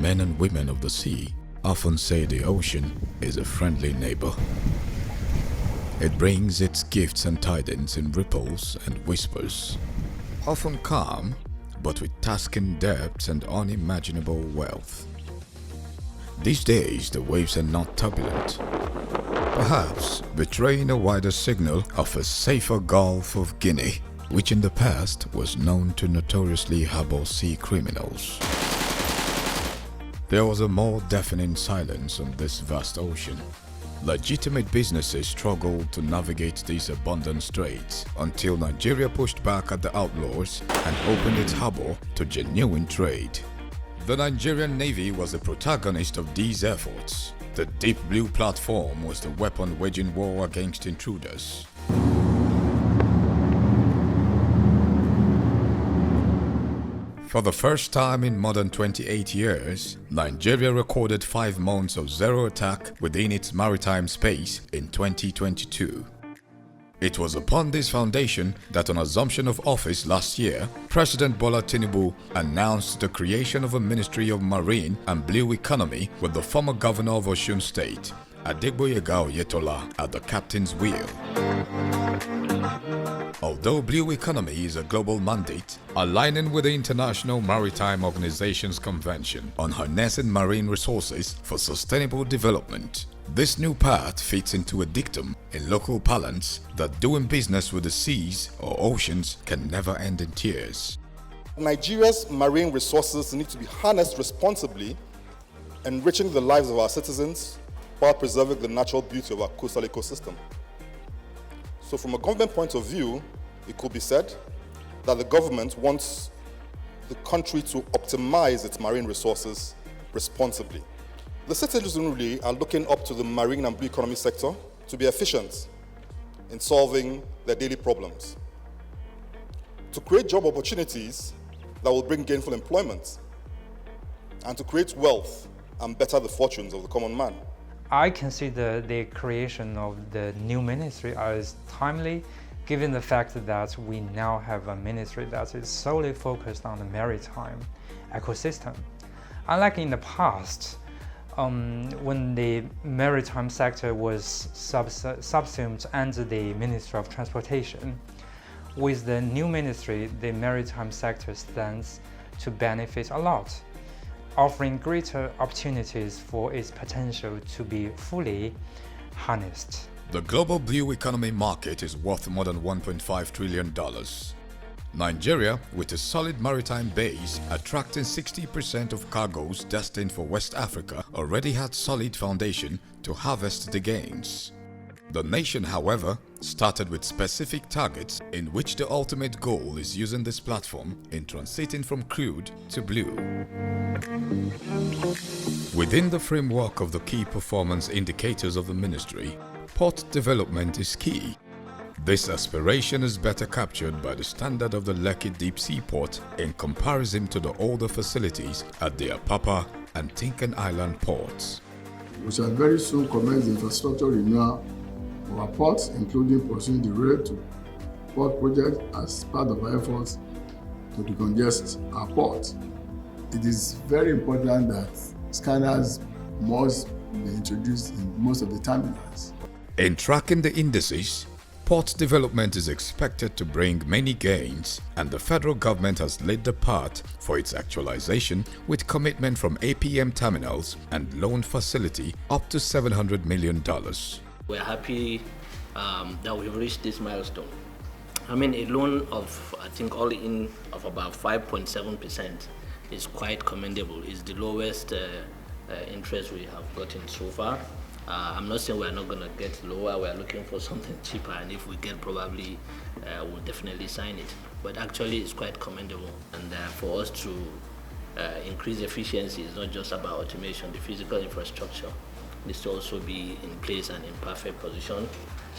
men and women of the sea often say the ocean is a friendly neighbor. It brings its gifts and tidings in ripples and whispers, often calm, but with tasking depths and unimaginable wealth. These days, the waves are not turbulent, perhaps betraying a wider signal of a safer Gulf of Guinea, which in the past was known to notoriously harbor sea criminals. There was a more deafening silence on this vast ocean. Legitimate businesses struggled to navigate these abundant straits until Nigeria pushed back at the outlaws and opened its harbor to genuine trade. The Nigerian Navy was the protagonist of these efforts. The deep blue platform was the weapon waging war against intruders. For the first time in more than 28 years, Nigeria recorded 5 months of zero attack within its maritime space in 2022. It was upon this foundation that on assumption of office last year, President Bola Tinubu announced the creation of a Ministry of Marine and Blue Economy with the former governor of Osun State, Adegboyega Oyetola, at the captain's wheel. Although Blue Economy is a global mandate, aligning with the International Maritime Organization's Convention on Harnessing Marine Resources for Sustainable Development, this new path fits into a dictum in local parlance that doing business with the seas or oceans can never end in tears. Nigeria's marine resources need to be harnessed responsibly, enriching the lives of our citizens while preserving the natural beauty of our coastal ecosystem. So from a government point of view, it could be said that the government wants the country to optimize its marine resources responsibly. The citizenry are looking up to the marine and blue economy sector to be efficient in solving their daily problems, to create job opportunities that will bring gainful employment, and to create wealth and better the fortunes of the common man. I consider the creation of the new ministry as timely, given the fact that we now have a ministry that is solely focused on the maritime ecosystem. Unlike in the past, when the maritime sector was subsumed under the Ministry of Transportation, with the new ministry, the maritime sector stands to benefit a lot, offering greater opportunities for its potential to be fully harnessed. The global blue economy market is worth more than $1.5 trillion. Nigeria, with a solid maritime base attracting 60% of cargoes destined for West Africa, already had solid foundation to harvest the gains. The nation, however, started with specific targets in which the ultimate goal is using this platform in transiting from crude to blue. Within the framework of the key performance indicators of the ministry, port development is key. This aspiration is better captured by the standard of the Lekki Deep Sea Port in comparison to the older facilities at the Apapa and Tinkan Island ports. We shall very soon commence the infrastructure renewal of our ports, including pursuing the rail to port project as part of our efforts to decongest our ports. It is very important that scanners must be introduced in most of the terminals. In tracking the indices, port development is expected to bring many gains, and the federal government has laid the path for its actualization with commitment from APM terminals and loan facility up to $700 million. We're happy that we've reached this milestone. I mean, a loan of, I think, all in of about 5.7% is quite commendable. It's the lowest interest we have gotten so far. I'm not saying we're not going to get lower. We're looking for something cheaper, and if we get, probably we'll definitely sign it. But actually, it's quite commendable. And for us to increase efficiency is not just about automation. The physical infrastructure needs to also be in place and in perfect position.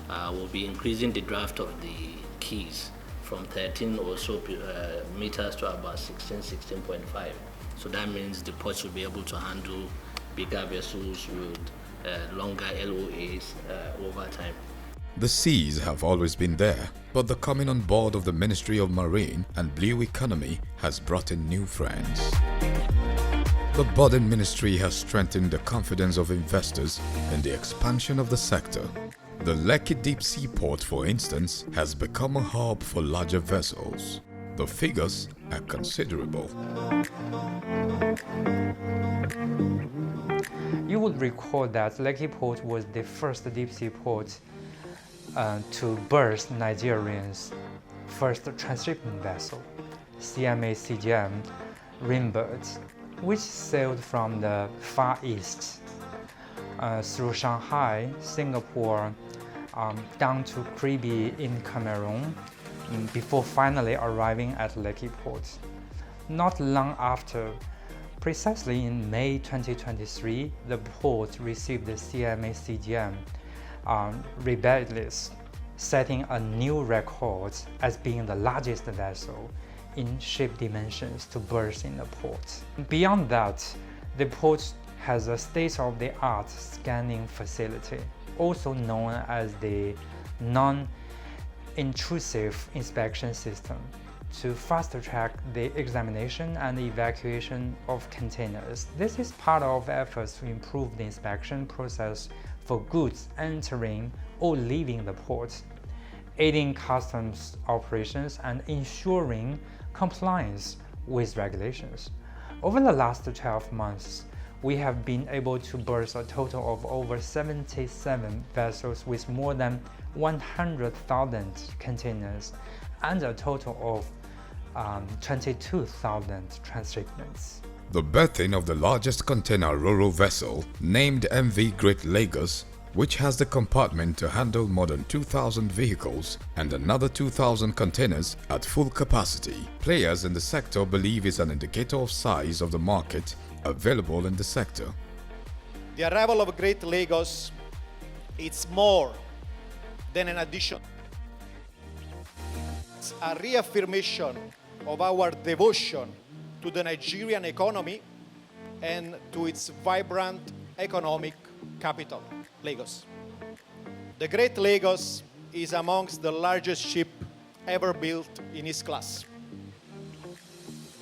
We'll be increasing the draft of the quays from 13 or so meters to about 16.5. So that means the ports will be able to handle bigger vessels with longer LOAs over time. The seas have always been there, but the coming on board of the Ministry of Marine and Blue Economy has brought in new friends. The budding ministry has strengthened the confidence of investors in the expansion of the sector. The Lekki Deep Sea Port, for instance, has become a hub for larger vessels. The figures are considerable. You would recall that Lekki Port was the first deep sea port to berth Nigeria's first transshipment vessel, CMA CGM Rainbird, which sailed from the Far East through Shanghai, Singapore, down to Kribi in Cameroon, before finally arriving at Lekki Port. Not long after, precisely in May 2023, the port received the CMA CGM rebate list, setting a new record as being the largest vessel in ship dimensions to berth in the port. Beyond that, the port has a state-of-the-art scanning facility, also known as the non-intrusive inspection system, to fast-track the examination and evacuation of containers. This is part of efforts to improve the inspection process for goods entering or leaving the port, aiding customs operations and ensuring compliance with regulations. Over the last 12 months, we have been able to berth a total of over 77 vessels with more than 100,000 containers and a total of 22,000 transshipments. The berthing of the largest container ro-ro vessel, named MV Great Lagos, which has the compartment to handle more than 2,000 vehicles and another 2,000 containers at full capacity. Players in the sector believe is an indicator of size of the market available in the sector. The arrival of Great Lagos, it's more than an addition. It's a reaffirmation of our devotion to the Nigerian economy and to its vibrant economic capital, Lagos. The Great Lagos is amongst the largest ship ever built in its class.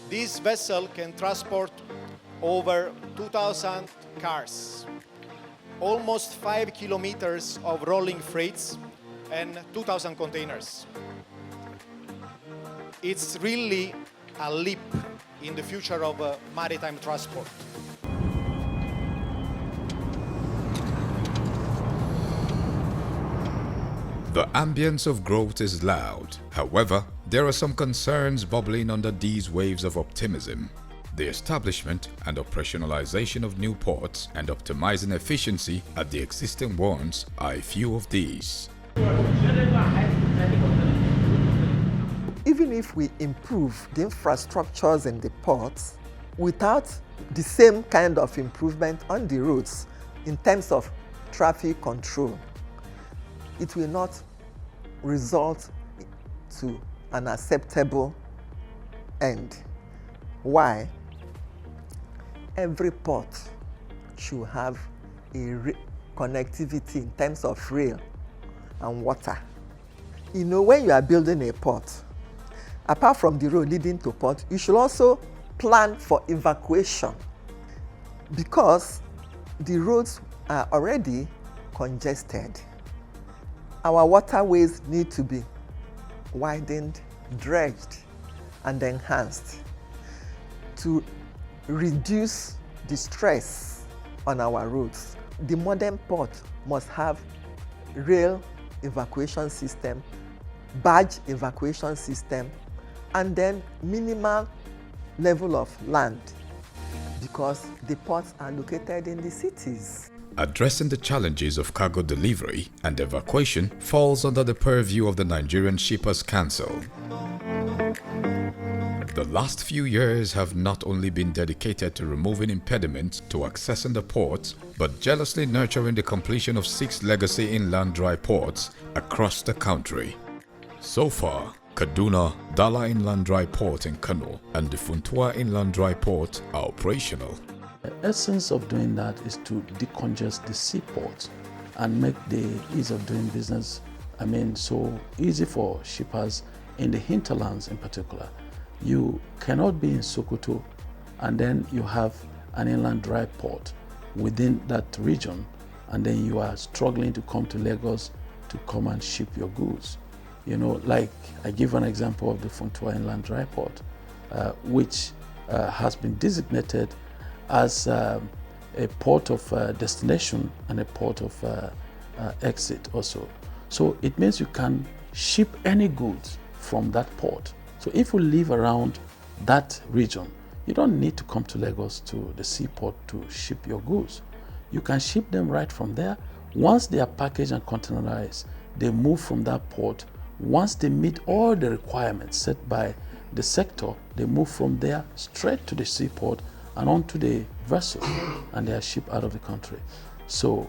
This vessel can transport over 2,000 cars, almost 5 kilometers of rolling freights, and 2,000 containers. It's really a leap in the future of maritime transport. The ambience of growth is loud. However, there are some concerns bubbling under these waves of optimism. The establishment and operationalization of new ports and optimizing efficiency at the existing ones are a few of these. Even if we improve the infrastructures in the ports, without the same kind of improvement on the roads in terms of traffic control, it will not result to an acceptable end. Why? Every port should have a connectivity in terms of rail and water. You know, when you are building a port, apart from the road leading to port, you should also plan for evacuation, because the roads are already congested. Our waterways need to be widened, dredged, and enhanced to reduce the stress on our roads. The modern port must have rail evacuation system, barge evacuation system, and then minimal level of land, because the ports are located in the cities. Addressing the challenges of cargo delivery and evacuation falls under the purview of the Nigerian Shippers Council. The last few years have not only been dedicated to removing impediments to accessing the ports, but jealously nurturing the completion of 6 legacy inland dry ports across the country. So far, Kaduna, Dala Inland Dry Port in Kano, and the Funtua Inland Dry Port are operational. The essence of doing that is to decongest the seaports and make the ease of doing business, so easy for shippers in the hinterlands in particular. You cannot be in Sokoto and then you have an inland dry port within that region, and then you are struggling to come to Lagos to come and ship your goods. You know, like I give an example of the Funtua Inland Dry Port, which has been designated as a port of destination and a port of exit also. So it means you can ship any goods from that port. So if you live around that region, you don't need to come to Lagos to the seaport to ship your goods. You can ship them right from there. Once they are packaged and containerized, they move from that port. Once they meet all the requirements set by the sector, they move from there straight to the seaport and onto the vessel, and they are shipped out of the country. So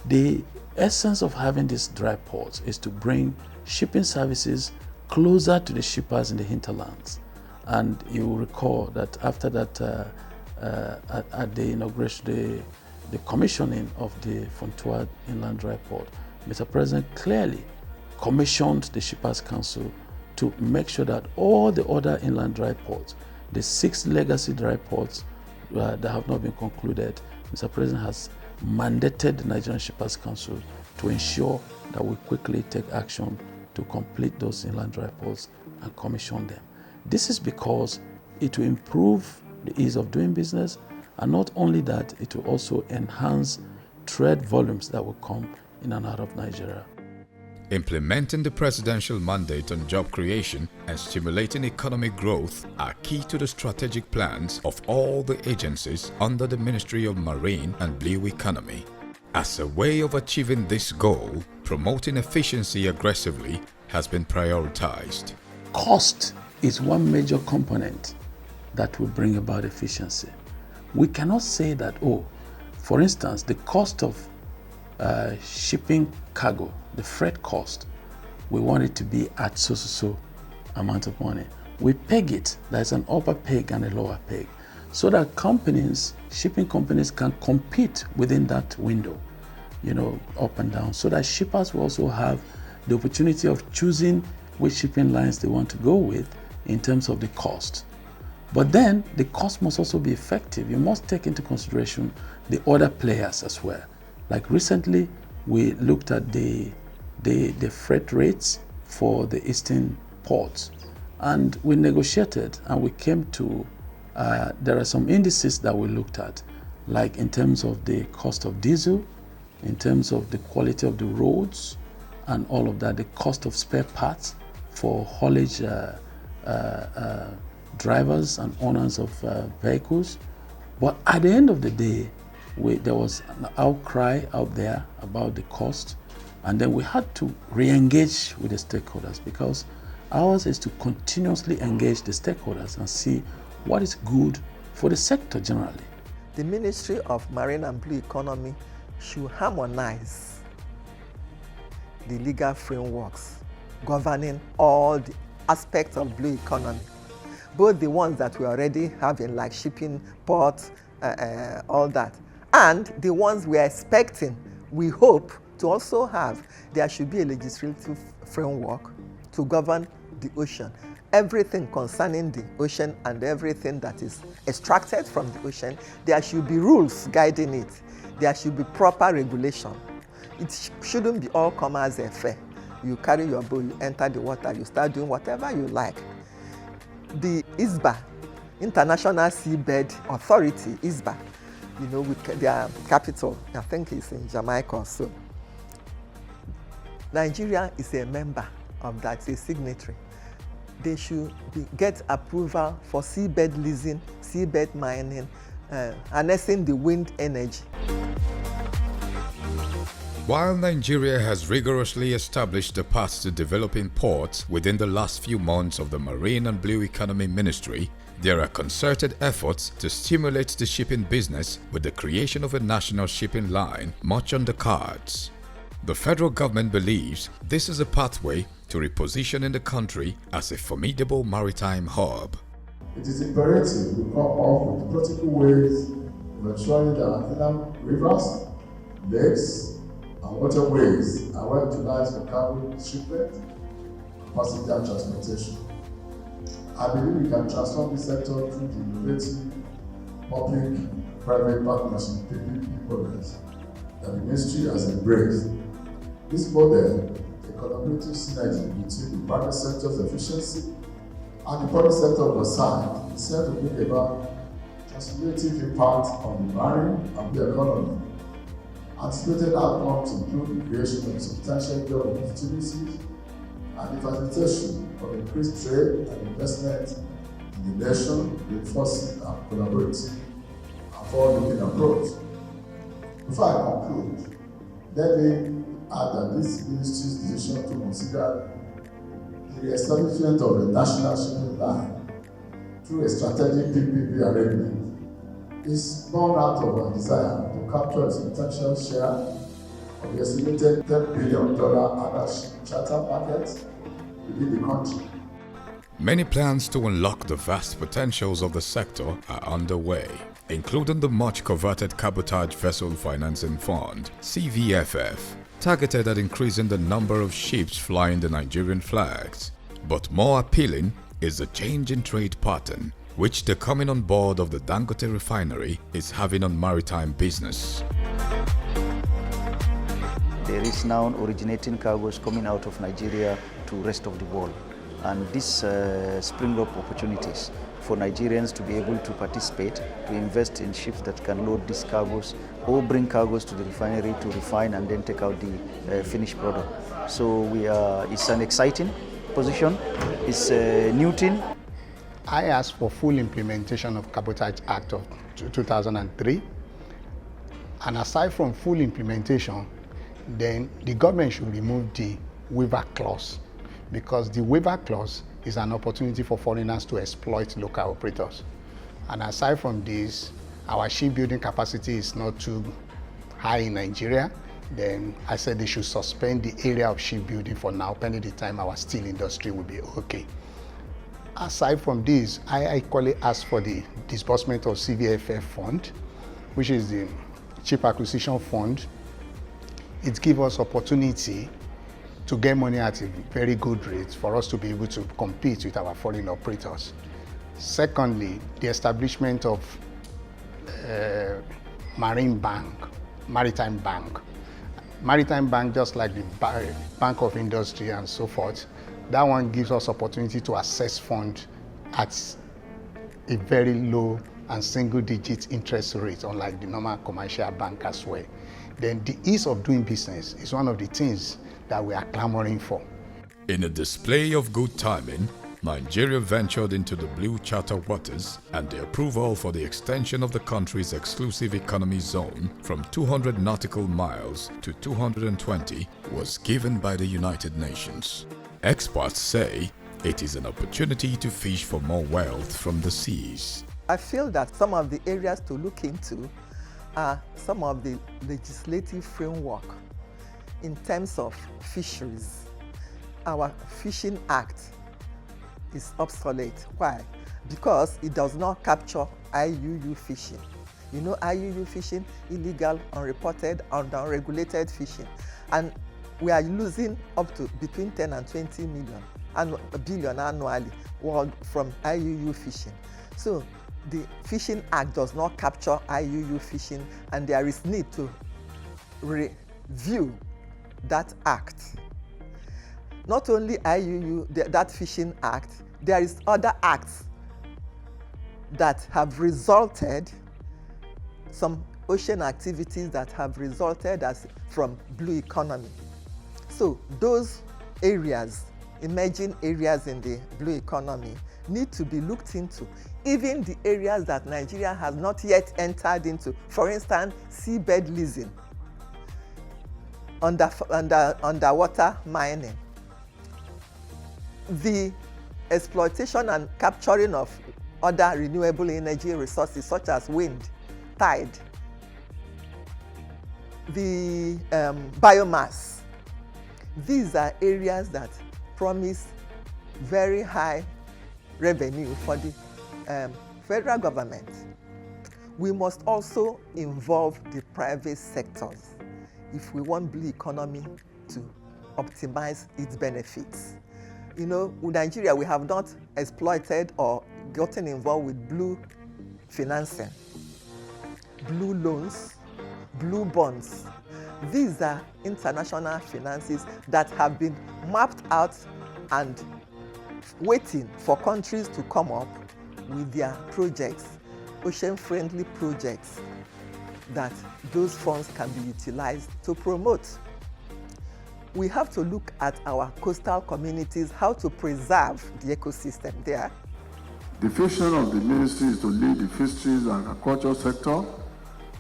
the essence of having these dry ports is to bring shipping services closer to the shippers in the hinterlands. And you will recall that after that, at the inauguration, the commissioning of the Funtua Inland Dry Port, Mr. President clearly commissioned the Shippers Council to make sure that all the other inland dry ports, the 6 legacy dry ports that have not been concluded, Mr. President has mandated the Nigerian Shippers Council to ensure that we quickly take action to complete those inland dry ports and commission them. This is because it will improve the ease of doing business, and not only that, it will also enhance trade volumes that will come in and out of Nigeria. Implementing the presidential mandate on job creation and stimulating economic growth are key to the strategic plans of all the agencies under the Ministry of Marine and Blue Economy. As a way of achieving this goal, promoting efficiency aggressively has been prioritized. Cost is one major component that will bring about efficiency. We cannot say that, for instance, the cost of shipping cargo, the freight cost, we want it to be at so amount of money. We peg it, there's an upper peg and a lower peg, so that companies, shipping companies can compete within that window, up and down, so that shippers will also have the opportunity of choosing which shipping lines they want to go with in terms of the cost. But then the cost must also be effective. You must take into consideration the other players as well. Like recently, we looked at the freight rates for the eastern ports, and we negotiated and we came to, there are some indices that we looked at, like in terms of the cost of diesel, in terms of the quality of the roads and all of that, the cost of spare parts for haulage drivers and owners of vehicles. But at the end of the day, there was an outcry out there about the cost, and then we had to re-engage with the stakeholders, because ours is to continuously engage the stakeholders and see what is good for the sector generally. The Ministry of Marine and Blue Economy should harmonize the legal frameworks governing all the aspects of blue economy, both the ones that we already have in, like shipping, ports, all that, and the ones we are expecting, we hope to also have. There should be a legislative framework to govern the ocean. Everything concerning the ocean and everything that is extracted from the ocean, there should be rules guiding it. There should be proper regulation. It shouldn't be all commerce affair. You carry your boat, you enter the water, you start doing whatever you like. The ISBA, International Seabed Authority, ISBA, with their capital, I think it's in Jamaica or so. Nigeria is a member of that, a signatory. They should get approval for seabed leasing, seabed mining, harnessing the wind energy. While Nigeria has rigorously established the path to developing ports within the last few months of the Marine and Blue Economy Ministry, there are concerted efforts to stimulate the shipping business with the creation of a national shipping line much on the cards. The federal government believes this is a pathway to repositioning the country as a formidable maritime hub. It is imperative we come up with practical ways of ensuring that our inland rivers, lakes, and waterways are well utilized for cargo shipment and passenger transportation. I believe we can transform this sector through the innovative public-private partnership PPP models that the ministry has embraced. This model, a collaborative synergy between the private sector's efficiency and the public sector oversight, is set to bring about transformative impact on the marine and the economy. Anticipated outcomes include the creation of substantial job opportunities and the facilitation of increased trade and investment in the nation, reinforcing our collaborative and forward-looking approach. Before I conclude, let me add that this ministry's decision to consider the re-establishment of a national shipping line through a strategic PPP arrangement is born out of our desire to capture a substantial share of the estimated $10 billion annual charter market within the country. Many plans to unlock the vast potentials of the sector are underway, including the much coveted Cabotage Vessel Financing Fund, CVFF, targeted at increasing the number of ships flying the Nigerian flags. But more appealing is the change in trade pattern which the coming on board of the Dangote refinery is having on maritime business. There is now originating cargoes coming out of Nigeria to the rest of the world. And this spring up opportunities for Nigerians to be able to participate, to invest in ships that can load these cargoes or bring cargoes to the refinery to refine and then take out the finished product. So it's an exciting position, it's a new thing. I asked for full implementation of Cabotage Act of 2003. And aside from full implementation, then the government should remove the waiver clause, because the waiver clause is an opportunity for foreigners to exploit local operators. And aside from this, our shipbuilding capacity is not too high in Nigeria. Then I said they should suspend the area of shipbuilding for now, pending the time our steel industry will be okay. Aside from this, I equally asked for the disbursement of CVFF fund, which is the Ship Acquisition Fund. It gives us opportunity to get money at a very good rate for us to be able to compete with our foreign operators. Secondly, the establishment of Maritime Bank. Maritime Bank, just like the Bank of Industry and so forth, that one gives us opportunity to access funds at a very low and single-digit interest rate, unlike the normal commercial bank as well. Then the ease of doing business is one of the things that we are clamoring for. In a display of good timing, Nigeria ventured into the Blue Charter waters, and the approval for the extension of the country's exclusive economy zone from 200 nautical miles to 220 was given by the United Nations. Experts say it is an opportunity to fish for more wealth from the seas. I feel that some of the areas to look into are some of the legislative framework in terms of fisheries. Our Fishing Act is obsolete. Why? Because it does not capture IUU fishing. You know, IUU fishing, illegal, unreported, and unregulated fishing. And we are losing up to between 10 and 20 billion annually from IUU fishing. So the Fishing Act does not capture IUU fishing, and there is need to review that act. Not only IUU, that Fishing Act, there is other acts that have resulted, some ocean activities that have resulted from blue economy. So those areas, emerging areas in the blue economy, need to be looked into. Even the areas that Nigeria has not yet entered into, for instance, seabed leasing, underwater mining, the exploitation and capturing of other renewable energy resources such as wind, tide, the biomass. These are areas that promise very high revenue for the federal government. We must also involve the private sectors if we want blue economy to optimize its benefits. You know, in Nigeria, we have not exploited or gotten involved with blue financing. blue loans, blue bonds. These are international finances that have been mapped out and waiting for countries to come up with their projects, ocean-friendly projects, that those funds can be utilized to promote. We have to look at our coastal communities, how to preserve the ecosystem there. The vision of the ministry is to lead the fisheries and agriculture sector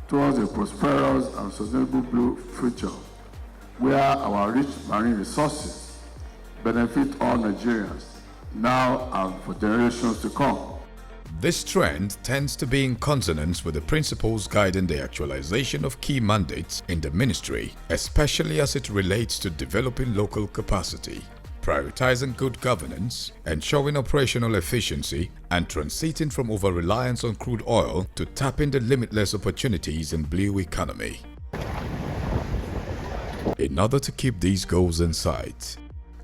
towards a prosperous and sustainable blue future, where our rich marine resources benefit all Nigerians now and for generations to come. This trend tends to be in consonance with the principles guiding the actualization of key mandates in the ministry, especially as it relates to developing local capacity, prioritizing good governance, ensuring operational efficiency, and transiting from over-reliance on crude oil to tapping the limitless opportunities in blue economy. In order to keep these goals in sight,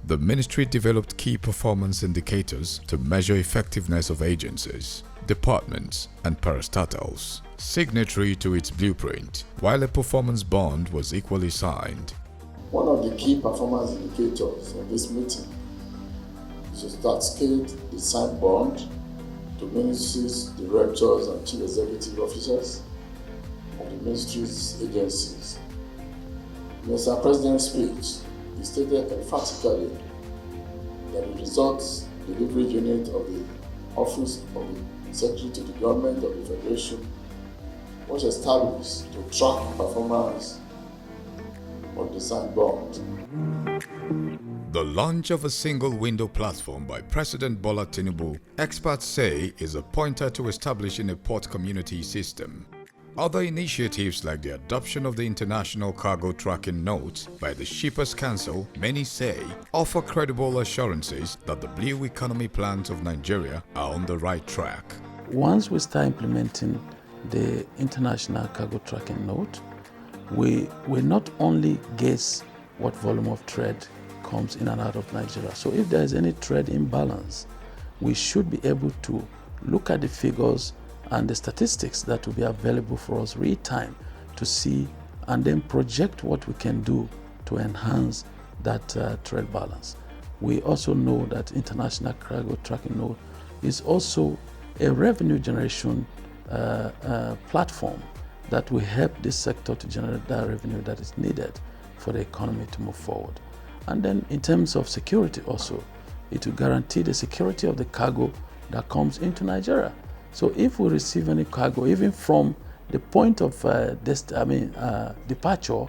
the ministry developed key performance indicators to measure effectiveness of agencies, departments, and parastatals, signatory to its blueprint, while a performance bond was equally signed. One of the key performance indicators of this meeting is to cascade the signed bond to ministries, directors, and chief executive officers of the ministry's agencies. In Mr. President's speech, he stated emphatically that the results delivery unit of the Office of the Secretary to the Government of the Federation was established to track performance of the signed bond. The launch of a single window platform by President Bola Tinubu, experts say, is a pointer to establishing a port community system. Other initiatives like the adoption of the International Cargo Tracking Note by the Shippers Council, many say, offer credible assurances that the blue economy plans of Nigeria are on the right track. Once we start implementing the International Cargo Tracking Note, we will not only guess what volume of trade comes in and out of Nigeria. So if there is any trade imbalance, we should be able to look at the figures and the statistics that will be available for us real time to see and then project what we can do to enhance that trade balance. We also know that International Cargo Tracking Note is also a revenue generation platform that will help this sector to generate that revenue that is needed for the economy to move forward. And then in terms of security also, it will guarantee the security of the cargo that comes into Nigeria. So if we receive any cargo, even from the point of departure,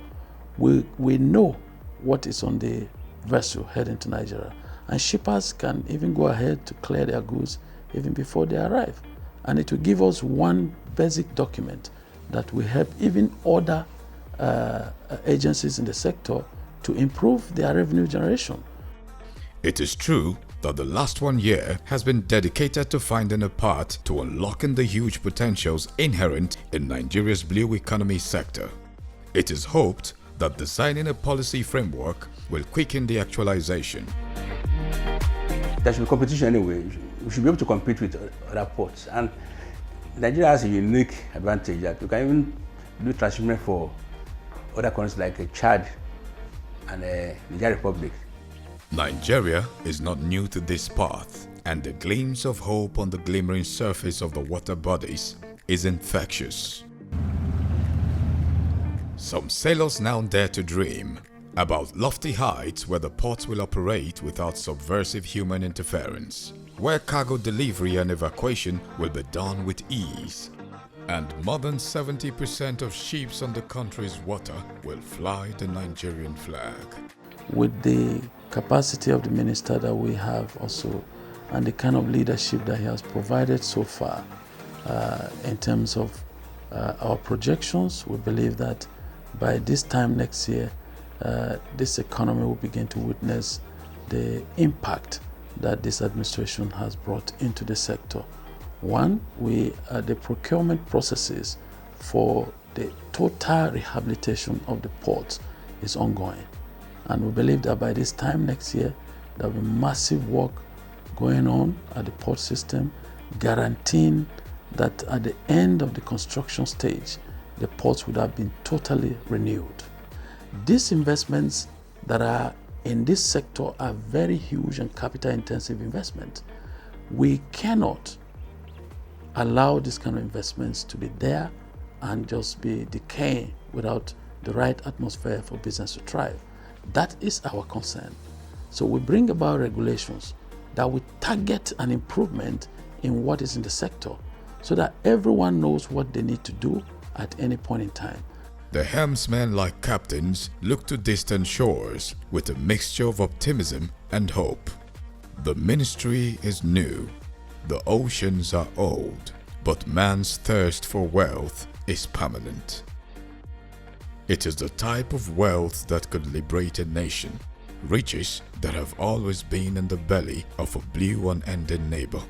we know what is on the vessel heading to Nigeria. And shippers can even go ahead to clear their goods even before they arrive. And it will give us one basic document that will help even other agencies in the sector to improve their revenue generation. It is true that the last 1 year has been dedicated to finding a path to unlocking the huge potentials inherent in Nigeria's blue economy sector. It is hoped that designing a policy framework will quicken the actualization. There should be competition anyway. We should be able to compete with other ports. And Nigeria has a unique advantage that we can even do transshipment for other countries like Chad and the Niger Republic. Nigeria is not new to this path, and the glimpse of hope on the glimmering surface of the water bodies is infectious. Some sailors now dare to dream about lofty heights where the ports will operate without subversive human interference, where cargo delivery and evacuation will be done with ease, and more than 70% of ships on the country's water will fly the Nigerian flag. With the capacity of the minister that we have also, and the kind of leadership that he has provided so far, in terms of our projections, we believe that by this time next year, this economy will begin to witness the impact that this administration has brought into the sector. One, the procurement processes for the total rehabilitation of the ports is ongoing. And we believe that by this time next year, there will be massive work going on at the port system, guaranteeing that at the end of the construction stage, the ports would have been totally renewed. These investments that are in this sector are very huge and capital intensive investments. We cannot allow this kind of investments to be there and just be decaying without the right atmosphere for business to thrive. That is our concern. So we bring about regulations that will target an improvement in what is in the sector so that everyone knows what they need to do at any point in time. The helmsmen, like captains, look to distant shores with a mixture of optimism and hope. The ministry is new, the oceans are old, but man's thirst for wealth is permanent. It is the type of wealth that could liberate a nation, riches that have always been in the belly of a blue unending neighbor.